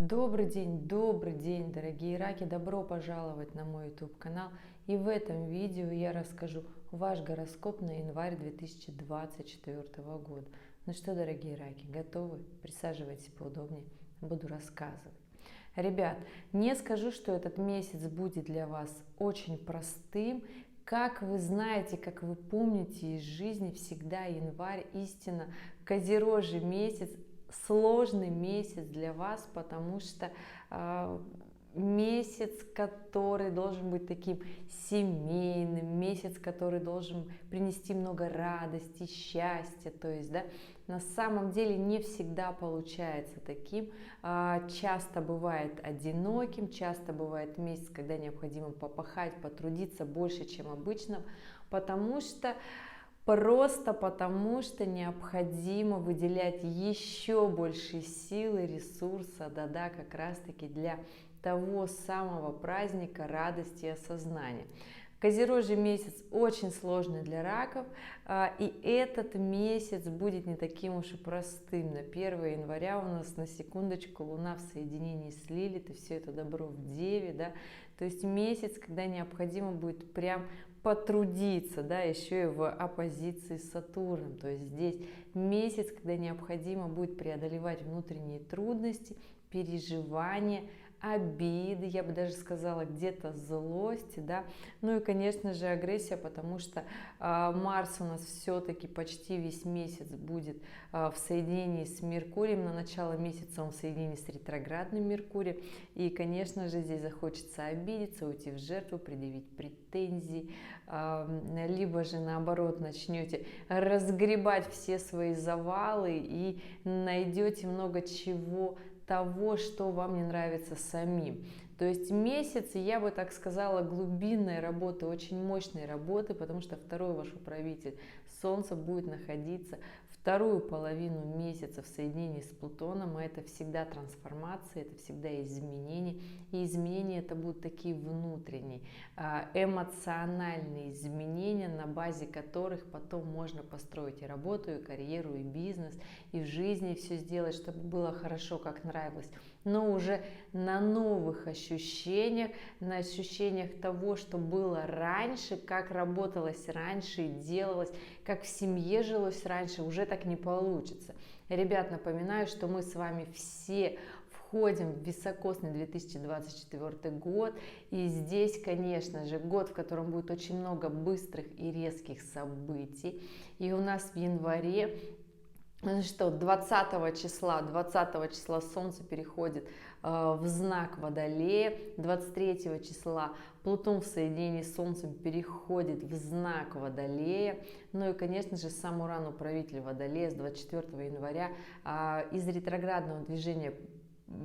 Добрый день, дорогие раки! Добро пожаловать на мой YouTube канал. И в этом видео я расскажу ваш гороскоп на январь 2024 года. Ну что, дорогие раки, готовы? Присаживайтесь поудобнее, буду рассказывать. Ребят, не скажу, что этот месяц будет для вас очень простым. Как вы знаете, как вы помните из жизни, всегда январь истинно козерожий месяц, сложный месяц для вас, потому что месяц, который должен быть таким семейным, месяц, который должен принести много радости, счастья, то есть, да, на самом деле не всегда получается таким, часто бывает одиноким, часто бывает месяц, когда необходимо попахать, потрудиться больше, чем обычно, Просто потому что необходимо выделять еще больше силы, ресурса, да-да, как раз-таки для того самого праздника радости и осознания. Козерожий месяц очень сложный для раков, и этот месяц будет не таким уж и простым. На 1 января у нас, на секундочку, Луна в соединении с Лилит, и все это добро в Деве, да, то есть месяц, когда необходимо будет прям потрудиться, да, еще и в оппозиции с Сатурном, то есть здесь месяц, когда необходимо будет преодолевать внутренние трудности, переживания, обиды, я бы даже сказала, где-то злости, да, ну и, конечно же, агрессия, потому что Марс у нас все-таки почти весь месяц будет в соединении с Меркурием, на начало месяца он в соединении с ретроградным Меркурием, и, конечно же, здесь захочется обидеться, уйти в жертву, предъявить претензии, либо же, наоборот, начнете разгребать все свои завалы и найдете много чего того, что вам не нравится самим. То есть месяц, я бы так сказала, глубинной работы, очень мощной работы, потому что второй ваш управитель Солнце будет находиться вторую половину месяца в соединении с Плутоном, и это всегда трансформация, это всегда изменения, и изменения это будут такие внутренние, эмоциональные изменения, на базе которых потом можно построить и работу, и карьеру, и бизнес, и в жизни все сделать, чтобы было хорошо, как нравилось, но уже на новых ощущениях, на ощущениях того, что было раньше, как работалось раньше и делалось, как в семье жилось раньше, уже так не получится. Ребят, напоминаю, что мы с вами все входим в високосный 2024 год, и здесь, конечно же, год, в котором будет очень много быстрых и резких событий, и у нас в январе, что 20 числа Солнце переходит в знак Водолея, 23 числа Плутон в соединении с Солнцем переходит в знак Водолея, ну и, конечно же, сам Уран, управитель Водолея, с 24 января из ретроградного движения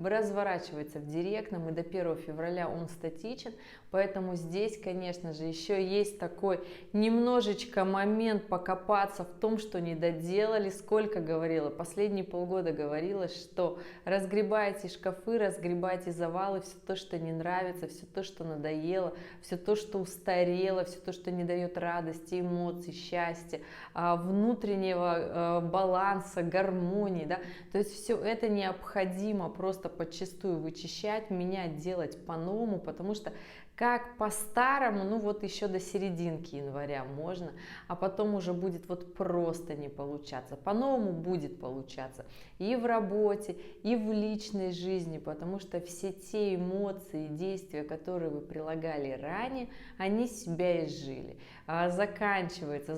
разворачивается в директном, и до 1 февраля он статичен, поэтому здесь, конечно же, еще есть такой немножечко момент покопаться в том, что не доделали. Сколько говорила, последние полгода говорила, что разгребайте шкафы, разгребайте завалы, все то, что не нравится, все то, что надоело, все то, что устарело, все то, что не дает радости, эмоций, счастья, внутреннего баланса, гармонии, да, то есть все это необходимо просто подчистую вычищать, менять, делать по-новому, потому что как по-старому, ну вот еще до серединки января можно, а потом уже будет вот просто не получаться. По-новому будет получаться и в работе, и в личной жизни, потому что все те эмоции, действия, которые вы прилагали ранее, они себя изжили. Заканчивается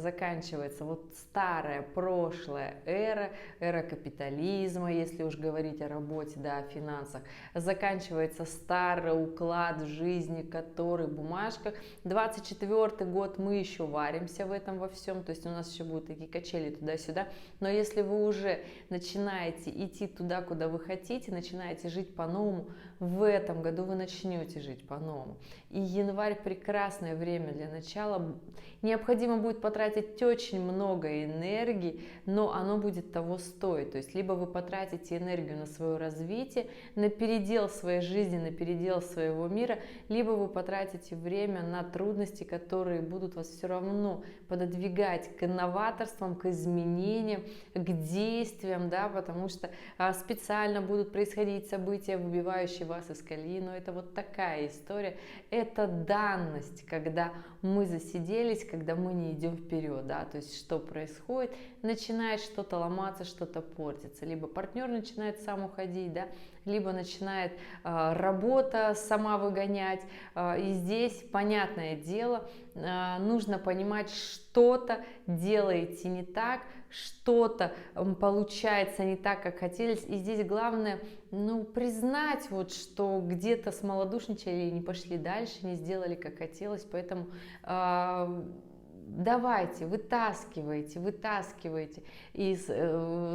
вот старая прошлая эра капитализма, если уж говорить о работе, да, о финансах, заканчивается старый уклад жизни, который в бумажках. 24 год мы еще варимся в этом во всем, то есть у нас еще будут такие качели туда-сюда, но если вы уже начинаете идти туда, куда вы хотите, начинаете жить по-новому, в этом году вы начнете жить по-новому. И январь прекрасное время для начала. Необходимо будет потратить очень много энергии, но оно будет того стоить. То есть либо вы потратите энергию на свое развитие, на передел своей жизни, на передел своего мира, либо вы потратите время на трудности, которые будут вас все равно пододвигать к инноваторствам, к изменениям, к действиям, да, потому что специально будут происходить события, выбивающие вас из колеи, но это вот такая история, это данность, когда мы засиделись, когда мы не идем вперед, да, то есть что происходит, начинает что-то ломаться, что-то портиться, либо партнер начинает сам уходить, да, либо начинает работа сама выгонять, и здесь, понятное дело, нужно понимать, что-то делаете не так, что-то получается не так, как хотелось, и здесь главное, ну, признать вот, что где-то смолодушничали и не пошли дальше, не сделали, как хотелось, поэтому давайте, вытаскивайте из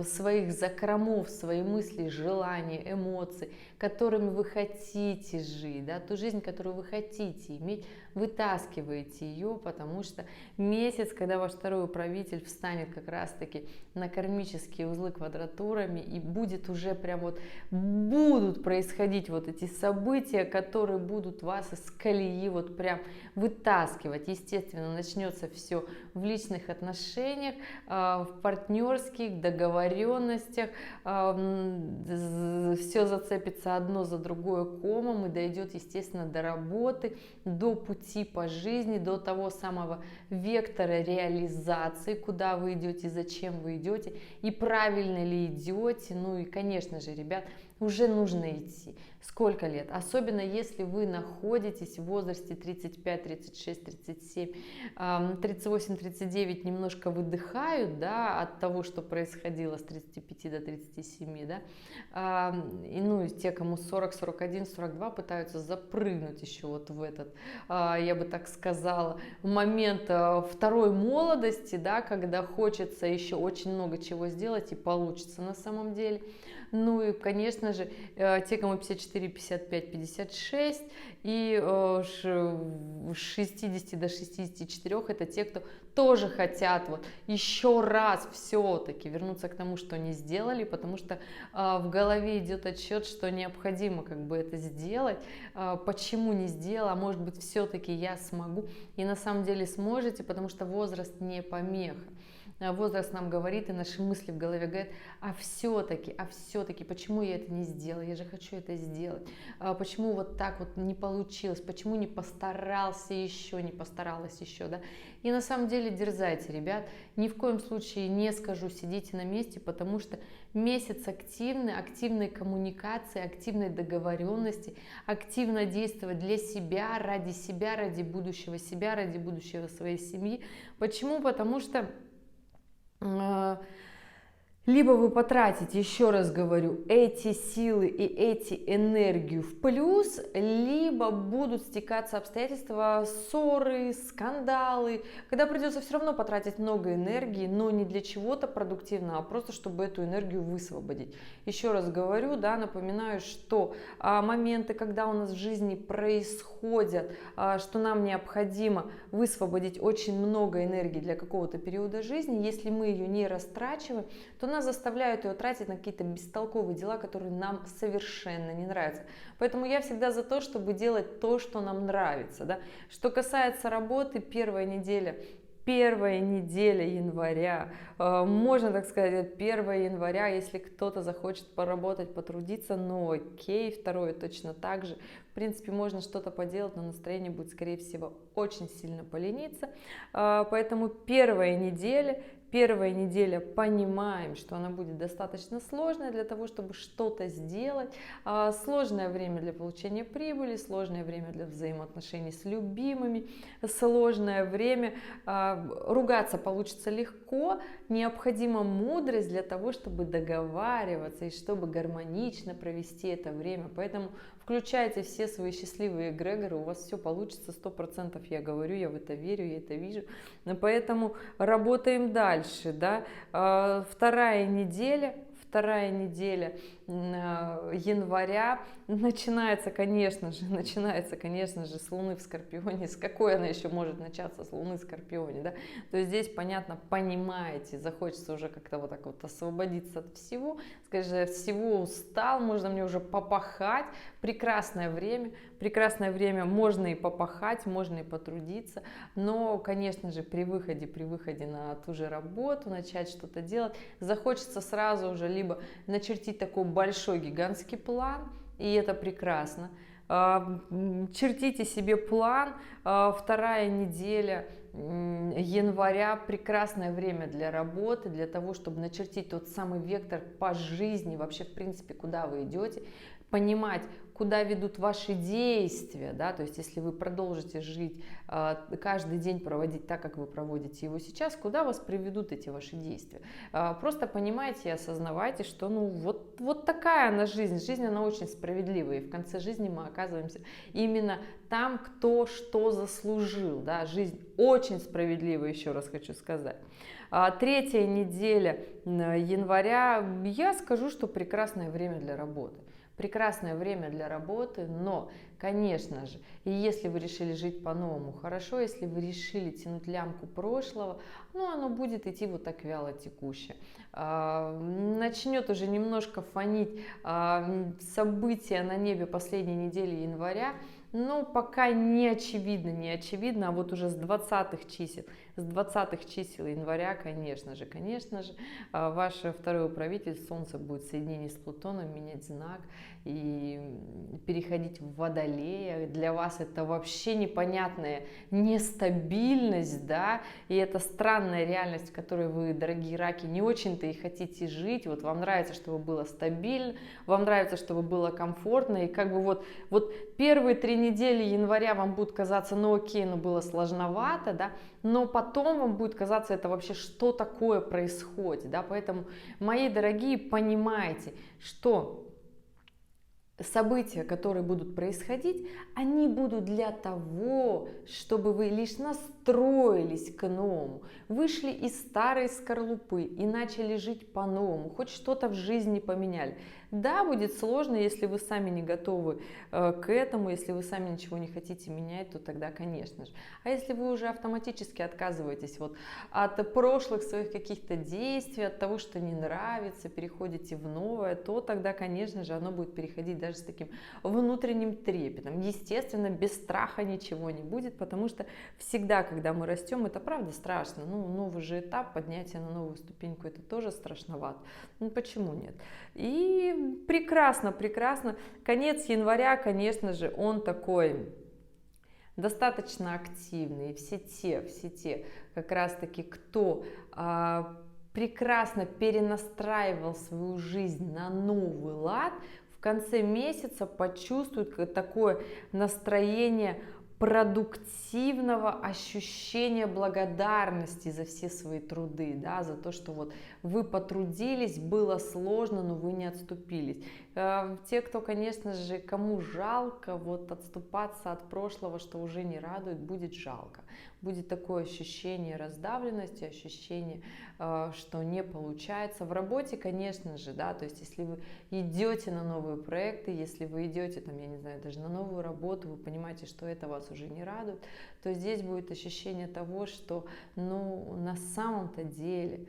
своих закромов свои мысли, желания, эмоции, которыми вы хотите жить, да, ту жизнь, которую вы хотите иметь, вытаскивайте ее, потому что месяц, когда ваш второй управитель встанет как раз-таки на кармические узлы квадратурами, и будет уже прям вот, будут происходить вот эти события, которые будут вас из колеи вот прям вытаскивать. Естественно, начнется все в личных отношениях, в партнерских договоренностях, все зацепится одно за другое комом и дойдет, естественно, до работы, до пути по жизни, до того самого вектора реализации, куда вы идете, зачем вы идете и правильно ли идете. Ну и, конечно же, ребят, уже нужно идти. Сколько лет? Особенно если вы находитесь в возрасте 35, 36, 37, 38, 39 немножко выдыхают, да, от того, что происходило с 35 до 37, да, и, ну, и те, кому 40, 41, 42, пытаются запрыгнуть еще вот в этот, я бы так сказала, момент второй молодости, да, когда хочется еще очень много чего сделать и получится на самом деле. Ну и, конечно же, те, кому 54, 55, 56 и с 60 до 64, это те, кто тоже хотят вот еще раз все-таки вернуться к тому, что не сделали, потому что в голове идет отсчет, что необходимо как бы это сделать, почему не сделала, а может быть все-таки я смогу, и на самом деле сможете, потому что возраст не помеха. Возраст нам говорит, и наши мысли в голове говорят, а все-таки, почему я это не сделала, я же хочу это сделать, почему вот так вот не получилось, почему не постарался еще, не постаралась еще, да, и на самом деле дерзайте, ребят, ни в коем случае не скажу, сидите на месте, потому что месяц активной коммуникации, активной договоренности, активно действовать для себя, ради будущего себя, ради будущего своей семьи. Почему? Потому что либо вы потратите, еще раз говорю, эти силы и эти энергию в плюс, либо будут стекаться обстоятельства, ссоры, скандалы, когда придется все равно потратить много энергии, но не для чего-то продуктивного, а просто чтобы эту энергию высвободить. Еще раз говорю, да, напоминаю, что моменты, когда у нас в жизни происходят, что нам необходимо высвободить очень много энергии для какого-то периода жизни, если мы ее не растрачиваем, то нас заставляют ее тратить на какие-то бестолковые дела, которые нам совершенно не нравятся. Поэтому я всегда за то, чтобы делать то, что нам нравится. Да? Что касается работы, первая неделя января, можно так сказать, 1 января, если кто-то захочет поработать, потрудиться, ну окей, второе точно так же. В принципе, можно что-то поделать, но настроение будет, скорее всего, очень сильно полениться. Поэтому первая неделя понимаем, что она будет достаточно сложная для того, чтобы что-то сделать. Сложное время для получения прибыли, сложное время для взаимоотношений с любимыми, сложное время. Ругаться получится легко, необходима мудрость для того, чтобы договариваться и чтобы гармонично провести это время. Поэтому включайте все свои счастливые эгрегоры, у вас все получится 100%, я говорю, я в это верю, я это вижу. Поэтому работаем дальше. Да? Вторая неделя января начинается, конечно же, с Луны в Скорпионе. С какой она еще может начаться, с Луны в Скорпионе, да? То есть здесь, понятно, понимаете, захочется уже как-то вот так вот освободиться от всего, сказать, всего устал, можно мне уже попахать. Прекрасное время, можно и попахать, можно и потрудиться, но, конечно же, при выходе на ту же работу, начать что-то делать, захочется сразу уже либо начертить такой большой гигантский план, и это прекрасно. Чертите себе план, вторая неделя января прекрасное время для работы, для того, чтобы начертить тот самый вектор по жизни, вообще в принципе, куда вы идете, понимать, куда ведут ваши действия, да, то есть если вы продолжите жить, каждый день проводить так, как вы проводите его сейчас, куда вас приведут эти ваши действия. Просто понимайте и осознавайте, что ну вот такая она жизнь, она очень справедливая, и в конце жизни мы оказываемся именно там, кто что заслужил, да, жизнь очень справедливая, еще раз хочу сказать. Третья неделя января, я скажу, что прекрасное время для работы. Прекрасное время для работы, но, конечно же, и если вы решили жить по-новому, хорошо, если вы решили тянуть лямку прошлого, ну, оно будет идти вот так вяло текуще. Начнет уже немножко фонить события на небе последней недели января, но пока не очевидно, а вот уже с 20-х чисел января, конечно же, ваше второе управитель Солнце будет в соединении с Плутоном менять знак и переходить в Водолея. Для вас это вообще непонятная нестабильность, да, и это странная реальность, в которой вы, дорогие раки, не очень-то и хотите жить. Вот вам нравится, чтобы было стабильно, вам нравится, чтобы было комфортно, и как бы вот первые 3 недели января вам будут казаться, ну окей, ну было сложновато, да, но потом вам будет казаться, это вообще что такое происходит, да, поэтому, мои дорогие, понимайте, что события, которые будут происходить, они будут для того, чтобы вы лишь настроились к новому, вышли из старой скорлупы и начали жить по-новому, хоть что-то в жизни поменяли. Да, будет сложно, если вы сами не готовы к этому, если вы сами ничего не хотите менять, то тогда, конечно же. А если вы уже автоматически отказываетесь вот от прошлых своих каких-то действий, от того, что не нравится, переходите в новое, то тогда, конечно же, оно будет переходить даже с таким внутренним трепетом. Естественно, без страха ничего не будет, потому что всегда, когда мы растем, это правда страшно. Ну, новый же этап, поднятие на новую ступеньку, это тоже страшновато. Ну, почему нет? И прекрасно. Конец января, конечно же, он такой достаточно активный. И все те, как раз-таки, кто прекрасно перенастраивал свою жизнь на новый лад, в конце месяца почувствуют такое настроение продуктивного ощущения благодарности за все свои труды, да, за то, что вот вы потрудились, было сложно, но вы не отступились. Те, кто, конечно же, кому жалко вот отступаться от прошлого, что уже не радует, будет жалко. Будет такое ощущение раздавленности, ощущение, что не получается. В работе, конечно же, да, то есть если вы идете на новые проекты, если вы идете, там, я не знаю, даже на новую работу, вы понимаете, что это вас уже не радует, то здесь будет ощущение того, что, ну, на самом-то деле,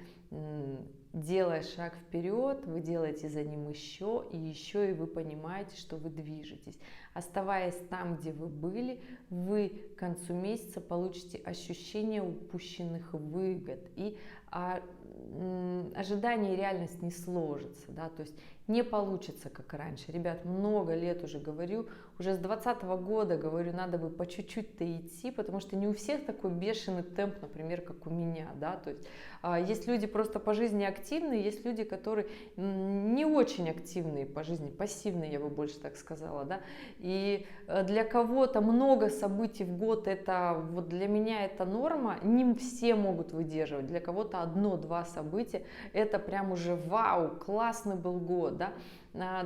делая шаг вперед, вы делаете за ним еще, и вы понимаете, что вы движетесь. Оставаясь там, где вы были, вы к концу месяца получите ощущение упущенных выгод, и ожидание и реальность не сложится, да, то есть не получится, как раньше. Ребят, много лет уже говорю, уже с 2020 года говорю, надо бы по чуть-чуть-то идти, потому что не у всех такой бешеный темп, например, как у меня, да, то есть есть люди просто по жизни активные, есть люди, которые не очень активные по жизни, пассивные, я бы больше так сказала, да, и для кого-то много событий в год, это вот для меня это норма, не все могут выдерживать, для кого-то 1-2 события, это прям уже вау, классный был год, да.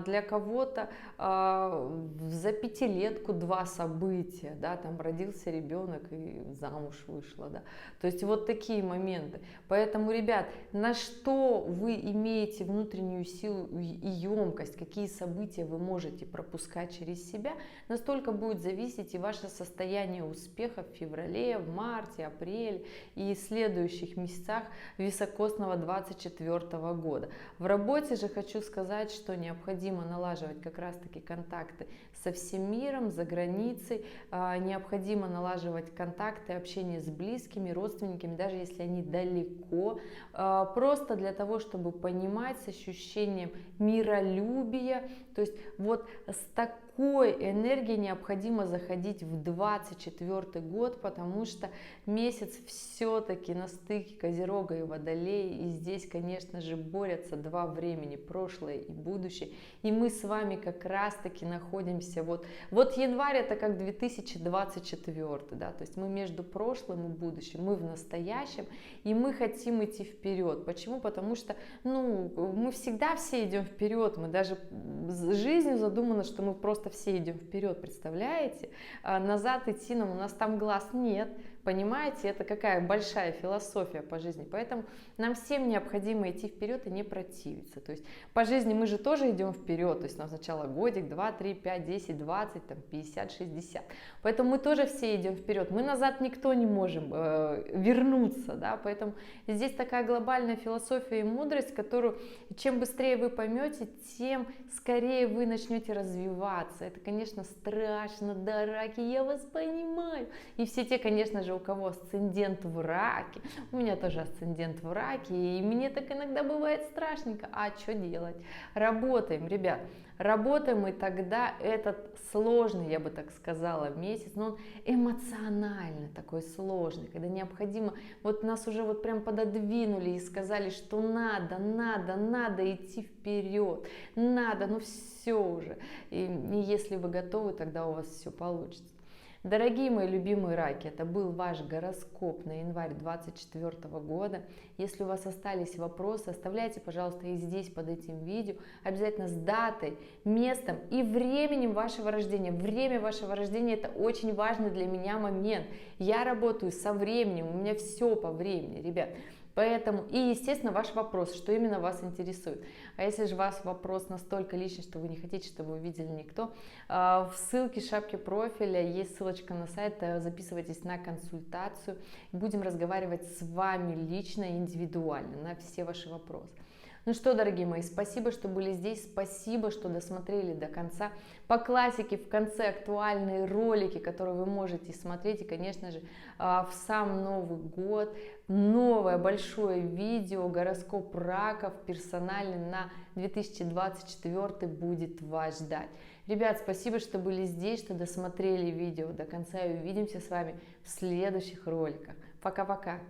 для кого-то за пятилетку 2 события, да, там родился ребенок и замуж вышла, да, то есть вот такие моменты. Поэтому, ребят, на что вы имеете внутреннюю силу и емкость, какие события вы можете пропускать через себя, настолько будет зависеть и ваше состояние успеха в феврале, в марте, апреле и следующих месяцах високосного 2024 года. В работе же хочу сказать, что необходимо налаживать как раз-таки контакты со всем миром, за границей, необходимо налаживать контакты, общение с близкими, родственниками, даже если они далеко, просто для того, чтобы понимать с ощущением миролюбия, то есть вот с такой энергией необходимо заходить в 2024 год, потому что месяц все-таки на стыке Козерога и Водолея, и здесь, конечно же, борются два времени, прошлое и будущее, и мы с вами как раз-таки находимся, вот январь это как 2024, да, то есть мы между прошлым и будущим, мы в настоящем, и мы хотим идти вперед. Почему? Потому что, мы всегда все идем вперед, мы даже жизнью задумано, что мы просто все идем вперед, представляете? Назад идти нам, у нас там глаз нет. Понимаете, это какая большая философия по жизни. Поэтому нам всем необходимо идти вперед и не противиться. То есть по жизни мы же тоже идем вперед. То есть нам сначала годик, 2, 3, 5, 10, 20, 50, 60. Поэтому мы тоже все идем вперед. Мы назад никто не можем вернуться. Да? Поэтому здесь такая глобальная философия и мудрость, которую чем быстрее вы поймете, тем скорее вы начнете развиваться. Это, конечно, страшно, да, раки, я вас понимаю. И все те, конечно же, у кого асцендент в раке, у меня тоже асцендент в раке, и мне так иногда бывает страшненько, а что делать? Работаем, ребят, работаем, и тогда этот сложный, я бы так сказала, месяц, но он эмоционально такой сложный, когда необходимо, вот нас уже вот прям пододвинули и сказали, что надо идти вперед, надо, все уже, и если вы готовы, тогда у вас все получится. Дорогие мои любимые раки, это был ваш гороскоп на январь 2024 года. Если у вас остались вопросы, оставляйте, пожалуйста, их здесь под этим видео. Обязательно с датой, местом и временем вашего рождения. Время вашего рождения – это очень важный для меня момент. Я работаю со временем, у меня все по времени, ребят. Поэтому, и, естественно, ваш вопрос, что именно вас интересует. А если же у вас вопрос настолько личный, что вы не хотите, чтобы увидели никто, в ссылке шапки профиля есть ссылочка на сайт, записывайтесь на консультацию. Будем разговаривать с вами лично, индивидуально, на все ваши вопросы. Ну что, дорогие мои, спасибо, что были здесь, спасибо, что досмотрели до конца. По классике в конце актуальные ролики, которые вы можете смотреть, и, конечно же, в сам Новый год новое большое видео, гороскоп раков персональный на 2024 будет вас ждать. Ребят, спасибо, что были здесь, что досмотрели видео до конца, и увидимся с вами в следующих роликах. Пока-пока!